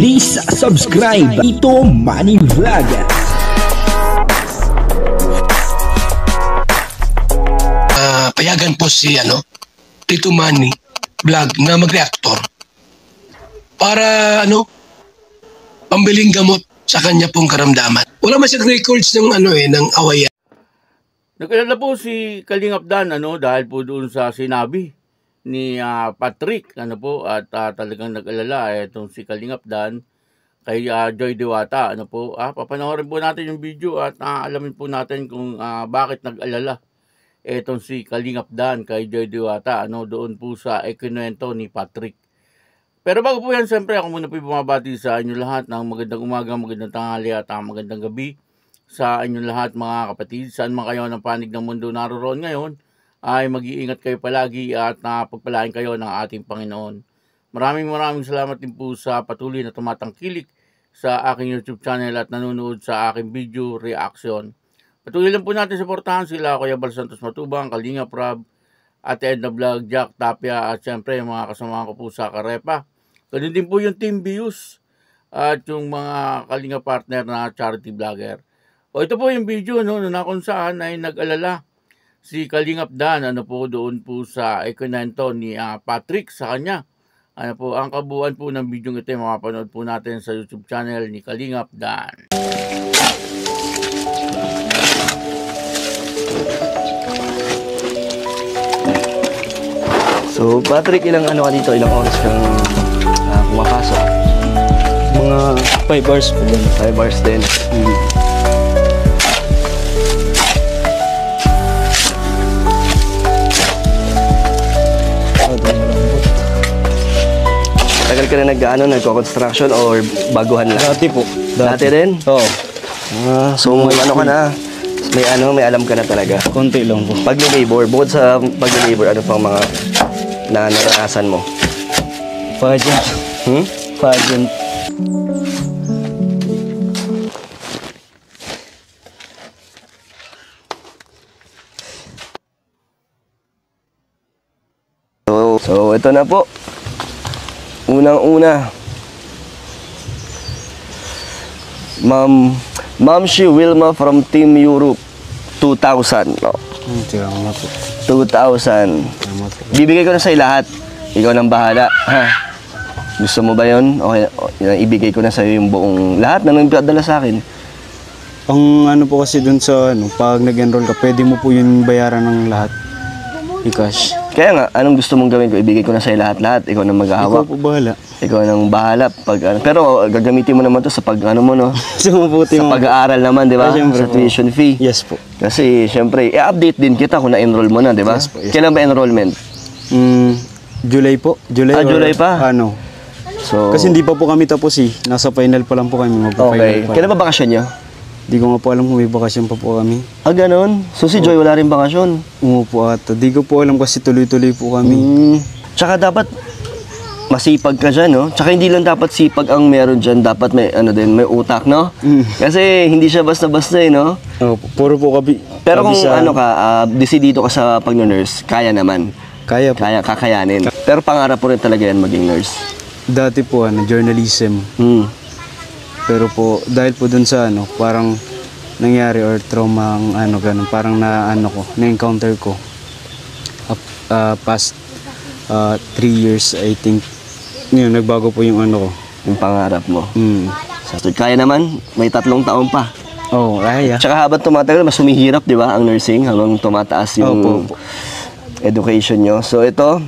Please subscribe Ito Money Vlog. Payagan po si Tito Manny Vlog na mag-reactor para pambiling gamot sa kanya pong karamdaman. Wala man siyang records ng ng awayan. Nagkalala po si Kalingap Dan dahil po doon sa sinabi ni Patrick at talagang nag-alala itong si Kalingap Dan kay Joy Diwata papanoorin po natin yung video at alamin po natin kung bakit nag-alala itong si Kalingap Dan kay Joy Diwata doon po sa ikinuwento ni Patrick. Pero bago po yan, siyempre ako muna po bumabati sa inyo lahat ng magandang umaga, magandang tanghali at magandang gabi sa inyong lahat mga kapatid. Saan man kayo ng panig ng mundo naroon ngayon, ay mag-iingat kayo palagi at pagpalain kayo ng ating Panginoon. Maraming salamat din po sa patuloy na tumatangkilik sa aking YouTube channel at nanonood sa aking video reaction. Patuloy lang po natin suportahan sila Kuya Bal Santos Matubang, Kalingap Rab, at Edna Vlog, Jack Tapia at siyempre mga kasamahan ko po sa Karepa. Ganun din po yung Team Bius at yung mga Kalinga partner na charity vlogger. Ito po yung video na kung saan ay nag-alala si Kalingap Dan doon po sa ikinwento ni Patrick sa kanya. Ang kabuuan po ng video ito mapapanood po natin sa YouTube channel ni Kalingap Dan. So Patrick, ilang ka dito? Ilang oras kang pumapasok? Mga 5 hours po. 5 hours din. Tagal ka na nagko-construction or baguhan lang? Dati po. Dati rin? Oo. So ka na? May alam ka na talaga? Konti lang po. Pag-labor, bukod sa pag-labor, ano pang mga naranasan mo? Pageant. Pageant. So ito na po. Unang-una. Ma'am Shi Wilma from Team Europe 2,000. No? Salamat po. 2,000. Bibigay ko na sa'yo lahat. Ikaw nang bahala. Ha? Gusto mo ba yun? Okay, ibigay ko na sa'yo yung buong lahat na nagpadala sa akin. Ang po kasi dun sa pag nag-enroll ka, pwede mo po yung bayaran ng lahat. I-cash. Kaya nga, anong gusto mong gawin ko? Ibigay ko na sa'yo lahat-lahat. Ikaw nang maghahawak. Ikaw po bahala. Ikaw nang bahala. Pero gagamitin mo naman to sa sa mabuti sa pag-aaral naman, di ba? Sa po. tuition fee. Yes po. Kasi, syempre, i-update din kita kung na-enroll mo na, di ba? Yes po, yes. Kailan ba enrollment? July po. July pa? So, kasi hindi pa po kami tapos Nasa final pa lang po kami. Okay. Kailan ba bakasyon niyo? Di ko nga po alam kung may bakasyon pa po kami. Ganon? So si Joy wala rin bakasyon? Po ata. Di ko po alam kasi tuloy-tuloy po kami. Tsaka dapat masipag ka dyan, no? Tsaka hindi lang dapat sipag ang meron dyan. Dapat may may utak, no? Kasi hindi siya basta-basta, no? Puro po kami. Pero kung desidido ka sa pag-nurse, kaya naman. Kaya po. Kakayanin. Pero pangarap po rin talaga yan maging nurse. Dati po journalism. Pero po dahil po dun sa parang nangyari or trauma ang ganun, parang na-encounter ko past 3 years I think. Ngayon nagbago po yung ko. Yung pangarap mo. So kaya naman, may 3 taon pa. Kaya. Tsaka habang tumatagal, mas sumihirap, di ba, ang nursing habang tumataas yung education nyo. So ito,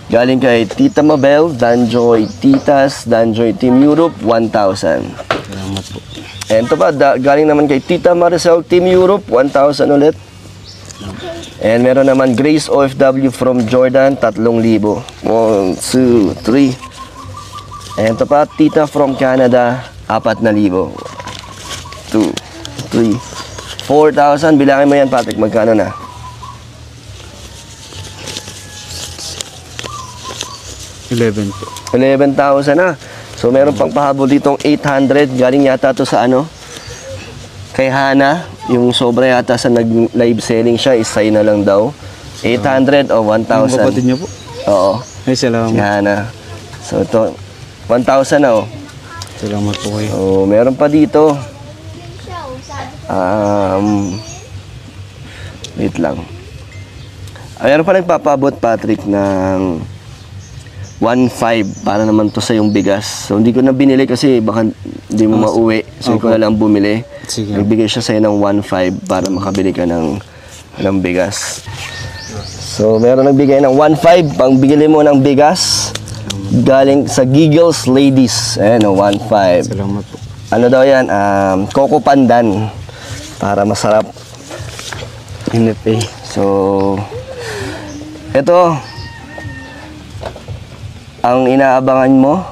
galing kay Tita Mabel, Danjoy Titas, Danjoy Team Europe, 1,000. Salamat po. And ito pa, galing naman kay Tita Maricel, Team Europe, 1,000 ulit. And meron naman Grace OFW from Jordan, 3,000. 1, 2, 3. And ito pa, Tita from Canada, 4,000. 2, 3, 4,000. Bilangin mo yan, Patrick, magkano na? 11 po. 11,000 na. So meron pang pahabol ditong 800. Galing yata to sa kay Hana. Yung sobra yata sa nag-live selling siya. Isay na lang daw. 800 o 1,000. Yung kapatid niyo po? Oo. Ay, salamat. Si Hana. So ito, 1,000 na, oh. Salamat po kayo. Oh, meron pa dito. Wait lang. Meron pa nagpapabot, Patrick, ng 1,500 para naman to sa yung bigas. So, hindi ko na binili kasi baka hindi mo mauwi. So, ikaw na lang bumili. Sige. Nagbigay siya sa'yo ng 1,500 para makabili ka ng bigas. So, meron nagbigay ng 1,500 pang bigili mo ng bigas. Galing sa Giggles Ladies. Ayan, 1,500. Salamat po. Ano daw yan? Coco Pandan. Para masarap. NFA. So, ito, ang inaabangan mo,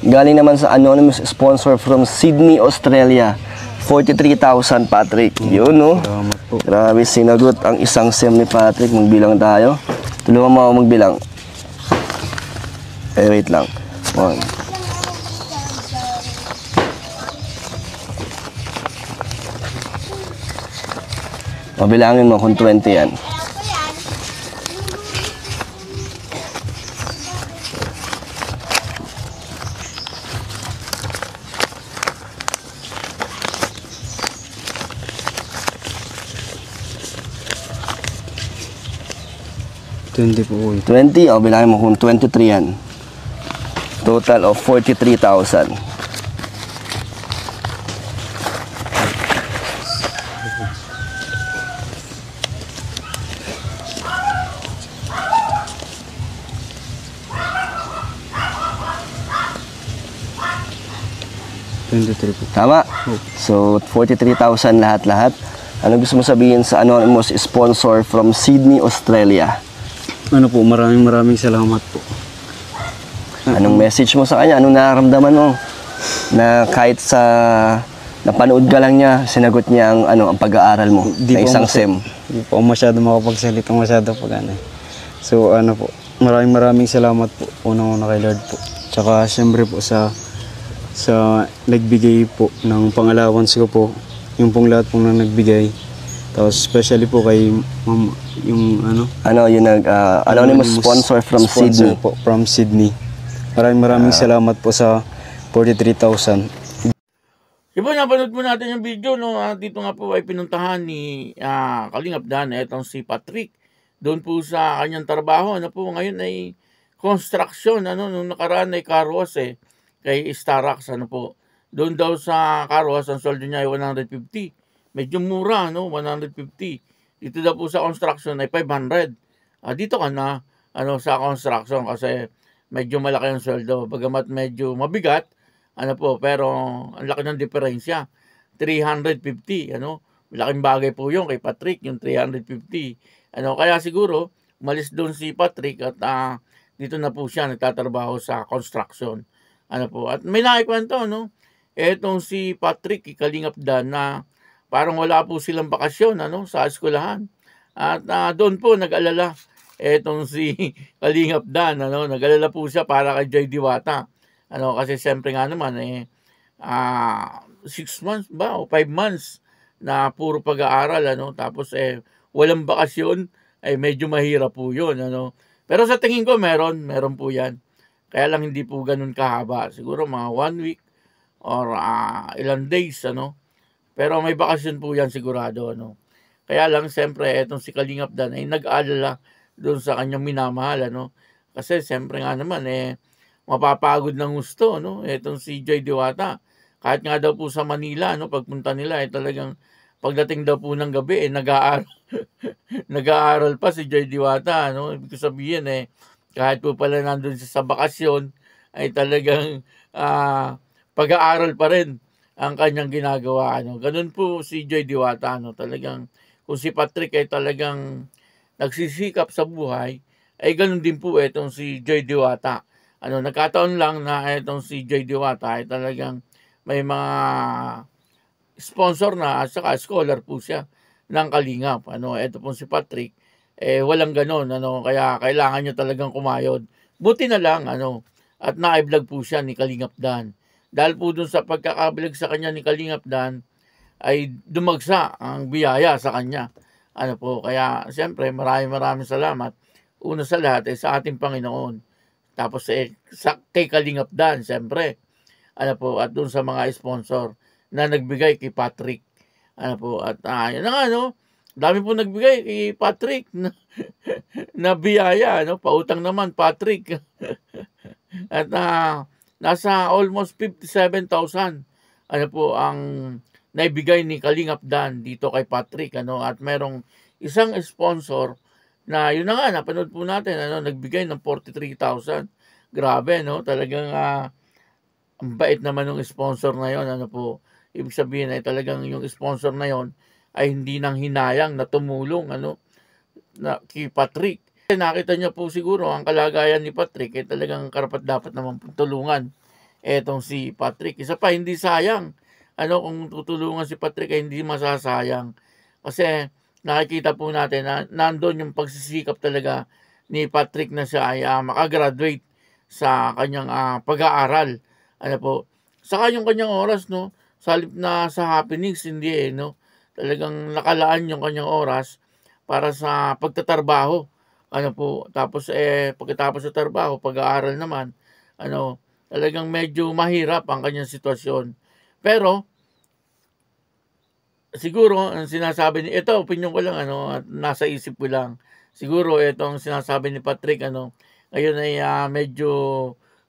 galing naman sa anonymous sponsor from Sydney, Australia. 43,000, Patrick. Yun, no? Salamat po. Grabe, sinagot ang isang SEM ni Patrick. Magbilang tayo. Tulungan mo ako magbilang. Wait lang. 1. Mabilangin mo kung 20 yan. Hindi po kayo. 20, bilangin mo kung 23 yan. Total of 43,000. Tama? So, 43,000 lahat-lahat. Ano gusto mo sabihin sa anonymous sponsor from Sydney, Australia? Ano po, maraming salamat po. Anong message mo sa kanya? Anong nararamdaman mo? Na kahit sa napanood ka lang niya, sinagot niya ang pag-aaral mo na isang SEM. Hindi po ako masyado makapagsalita pag ano. So ano po, maraming salamat po. Unang-una kay Lord po. Tsaka siyempre po sa nagbigay po ng pang-allowance ko po. Yung pong lahat pong na nagbigay. Tapos especially po kay yung yung anonymous sponsor from Sydney. Po, from Sydney. Maraming salamat po sa 43,000. Diba, napanood po natin yung video, no? Dito nga po ay pinuntahan ni Kalingap Dan, etong si Patrick. Doon po sa kanyang trabaho, ano po, ngayon ay construction, nung nakaraan ay car wash kay Starax, ano po. Doon daw sa car wash, ang sweldo niya ay 150. Medyo mura, 150. Dito daw po sa construction ay 500. Dito ka na, sa construction kasi medyo malaki ang sweldo. Bagamat medyo mabigat, pero ang laki ng diferensya. 350, malaking bagay po yun kay Patrick, yung 350. Kaya siguro, umalis doon si Patrick at dito na po siya nagtatrabaho sa construction. At may nakikwento, etong si Patrick, Kalingap Dan, na parang wala po silang bakasyon, sa eskwelahan. At doon po nag-alala etong si Kalingap Dan, nag-alala po siya para kay Joy Diwata. Kasi siyempre nga naman 6 months ba o 5 months na puro pag-aaral, tapos walang bakasyon, ay medyo mahirap po 'yun, Pero sa tingin ko meron po 'yan. Kaya lang hindi po ganoon kahaba, siguro mga 1 week or ilang days, Pero may bakasyon po 'yan sigurado, Kaya lang siyempre etong si Kalingap Dan ay nag-aalala doon sa kanyang minamahal, Kasi siyempre nga naman mapapagod ng gusto, Etong si Joy Diwata. Kahit nga daw po sa Manila, pagpunta nila talagang pagdating daw po ng gabi nag-aaral. Nag-aaral pa si Joy Diwata, Ibig sabihin kahit po pala nandun siya sa bakasyon ay talagang pag-aaral pa rin ang kanyang ginagawa, Ganun po si Joy Diwata, Talagang kung si Patrick ay talagang nagsisikap sa buhay, ay ganun din po etong si Joy Diwata. Nagkataon lang na itong si Joy Diwata ay talagang may mga sponsor na at saka scholar po siya ng Kalingap. Ito po si Patrick, walang ganon, kaya kailangan niya talagang kumayod. Buti na lang, at na-vlog po siya ni Kalingap Dan. Dahil po dun sa pagkakablog sa kanya ni Kalingap Dan, ay dumagsa ang biyaya sa kanya. Kaya siyempre maraming salamat. Una sa lahat ay sa ating Panginoon. Tapos kay Kalingap Dan, siyempre. Ano po, at doon sa mga sponsor na nagbigay kay Patrick. Ano po, at yun na nga, no? Dami po nagbigay kay Patrick na biyaya, no? Pautang naman, Patrick. At nasa almost 57,000 ano po ang naibigay ni Kalingap Dan dito kay Patrick, ano? At merong isang sponsor na yun na nga, napanood po natin, ano, nagbigay ng 43,000. Grabe, no? Talagang ang bait naman ng sponsor na yon, ano po. Ibig sabihin ay talagang yung sponsor na yon ay hindi nang hinayang na tumulong, ano, na kay Patrick. Nakita niya po siguro ang kalagayan ni Patrick, talagang karapat dapat naman tulungan etong si Patrick. Isa pa, hindi sayang. Ano, kung tutulungan si Patrick ay hindi masasayang. Kasi nakikita po natin na nandun yung pagsisikap talaga ni Patrick na siya ay makagraduate sa kanyang pag-aaral. Ano po, saka yung kanyang oras, no, sa halip na sa happenings, hindi no, talagang nakalaan yung kanyang oras para sa pagtatrabaho. Ano po, tapos pagkatapos sa trabaho, pag-aaral naman, ano, talagang medyo mahirap ang kanyang sitwasyon. Pero siguro ang sinasabi ni, ito opinion ko lang, ano, at nasa isip ko lang. Siguro itong sinasabi ni Patrick, ano, ngayon ay medyo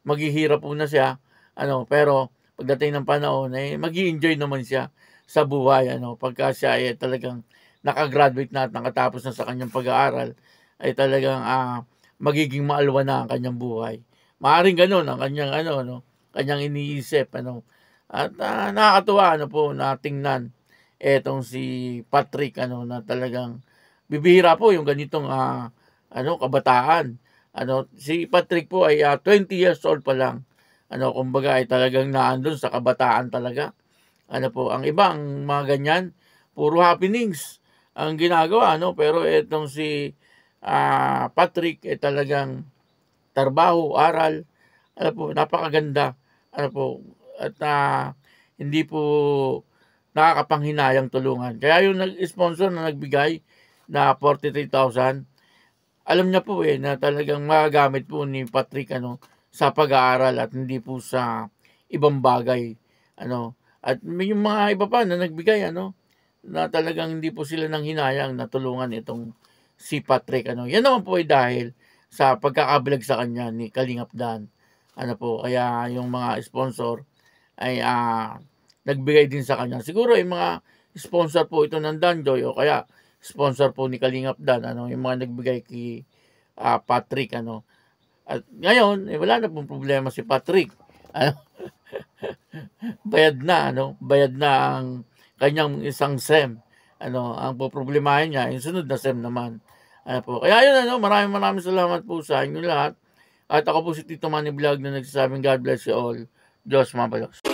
maghihirap po na siya, ano, pero pagdating ng panahon ay magi-enjoy naman siya sa buhay, ano, pagka siya ay talagang nakagraduate na at nakatapos na sa kanyang pag-aaral, ay talagang magiging maalwa na ang kanyang buhay. Maaring ganoon ang kanyang no, kanyang iniisip, ano. At nakakatuwa, ano po, na tingnan etong si Patrick, ano, na talagang bibihira po yung ganitong kabataan. Ano, si Patrick po ay 20 years old pa lang. Ano, kumbaga ay talagang naandun sa kabataan talaga. Ano po, ang iba, ang mga ganyan, puro happenings ang ginagawa, no? Pero etong si Patrick ay talagang trabaho, aral, ano po, napakaganda. Ano po, at hindi po nakakapanghinayang tulungan. Kaya yung nag-sponsor na nagbigay na 43,000, alam niya po na talagang magagamit po ni Patrick, ano, sa pag-aaral at hindi po sa ibang bagay, ano. At may yung mga iba pa na nagbigay, ano, na talagang hindi po sila nang hinayang na tulungan itong si Patrick, ano. Yan naman po ay dahil sa pagkakabilag sa kanya ni Kalingap Dan, ano po. Kaya yung mga sponsor ay nagbigay din sa kanya. Siguro yung mga sponsor po ito ng Danjoy o kaya sponsor po ni Kalingap Dan, ano, yung mga nagbigay kay Patrick, ano. At ngayon, wala na pong problema si Patrick. Ano? Bayad na, ano? Bayad na ang kanyang isang SEM. Ano, ang poproblemahin niya, yung sunod na SEM naman. Ano po. Kaya yun, ano, maraming salamat po sa inyo lahat. At ako po si Tito Manny Vlog na nagsasabing God bless you all. Diyos mabalos.